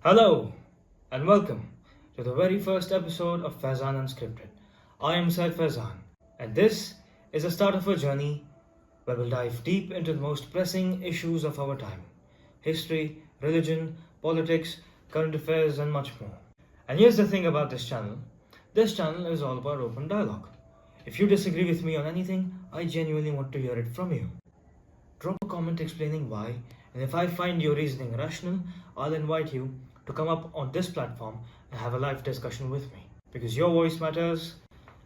Hello and welcome to the very first episode of Faizan Unscripted. I am Syed Faizan, and this is the start of a journey where we'll dive deep into the most pressing issues of our time: history, religion, politics, current affairs, and much more. And here's the thing about this channel is all about open dialogue. If you disagree with me on anything, I genuinely want to hear it from you. Drop a comment explaining why, and if I find your reasoning rational, I'll invite you to come up on this platform and have a live discussion with me. Because your voice matters,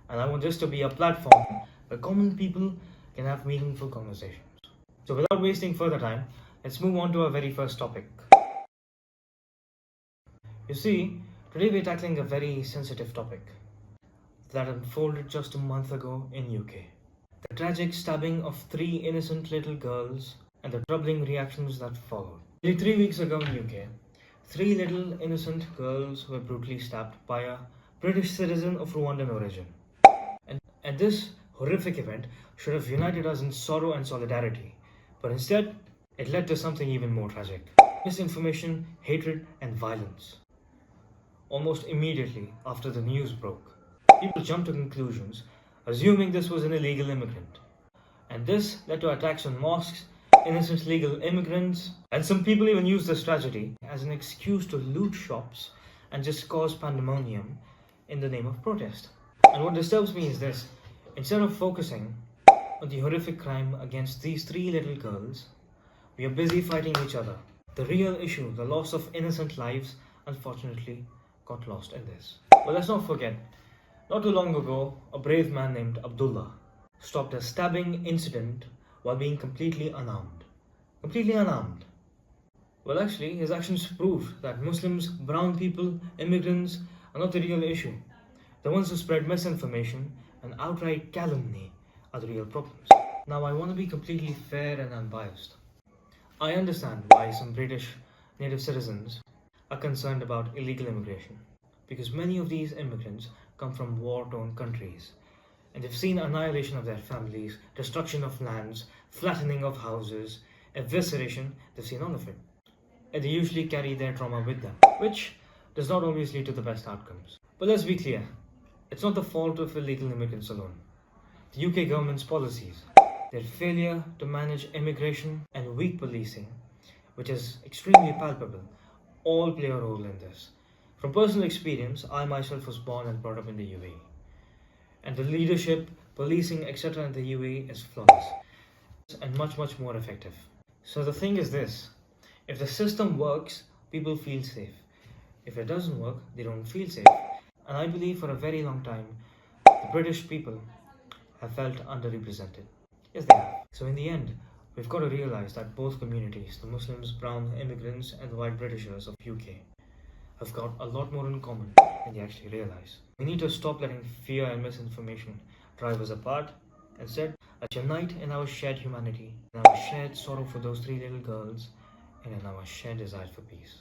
and I want this to be a platform where common people can have meaningful conversations. So without wasting further time, let's move on to our very first topic. You see, today we're tackling a very sensitive topic that unfolded just a month ago in UK. The tragic stabbing of 3 innocent little girls and the troubling reactions that followed. Nearly 3 weeks ago in UK, 3 little innocent girls were brutally stabbed by a British citizen of Rwandan origin. And this horrific event should have united us in sorrow and solidarity, but instead, it led to something even more tragic: misinformation, hatred, and violence. Almost immediately after the news broke, people jumped to conclusions, assuming this was an illegal immigrant. And this led to attacks on mosques, innocent legal immigrants, and some people even used this tragedy as an excuse to loot shops and just cause pandemonium in the name of protest. And what disturbs me is this: instead of focusing on the horrific crime against these 3 little girls, we are busy fighting each other. The real issue, the loss of innocent lives, unfortunately got lost in this. But let's not forget, not too long ago, a brave man named Abdullah stopped a stabbing incident while being completely unarmed. Completely unarmed. Well, actually, his actions proved that Muslims, brown people, immigrants are not the real issue. The ones who spread misinformation and outright calumny are the real problems. Now, I want to be completely fair and unbiased. I understand why some British native citizens are concerned about illegal immigration, because many of these immigrants come from war-torn countries, and they've seen annihilation of their families, destruction of lands, flattening of houses, evisceration. They've seen all of it. And they usually carry their trauma with them, which does not always lead to the best outcomes. But let's be clear, it's not the fault of illegal immigrants alone. The UK government's policies, their failure to manage immigration, and weak policing, which is extremely palpable, all play a role in this. From personal experience, I myself was born and brought up in the UAE. And the leadership, policing, etc. in the UAE is flawless and much more effective. So the thing is this: if the system works, people feel safe. If it doesn't work, they don't feel safe. And I believe for a very long time, the British people have felt underrepresented. Yes, they have. So in the end, we've got to realize that both communities, the Muslims, brown immigrants, and the white Britishers of UK, have got a lot more in common than they actually realize. We need to stop letting fear and misinformation drive us apart. Instead, let's unite in our shared humanity, in our shared sorrow for those 3 little girls, and in our shared desire for peace.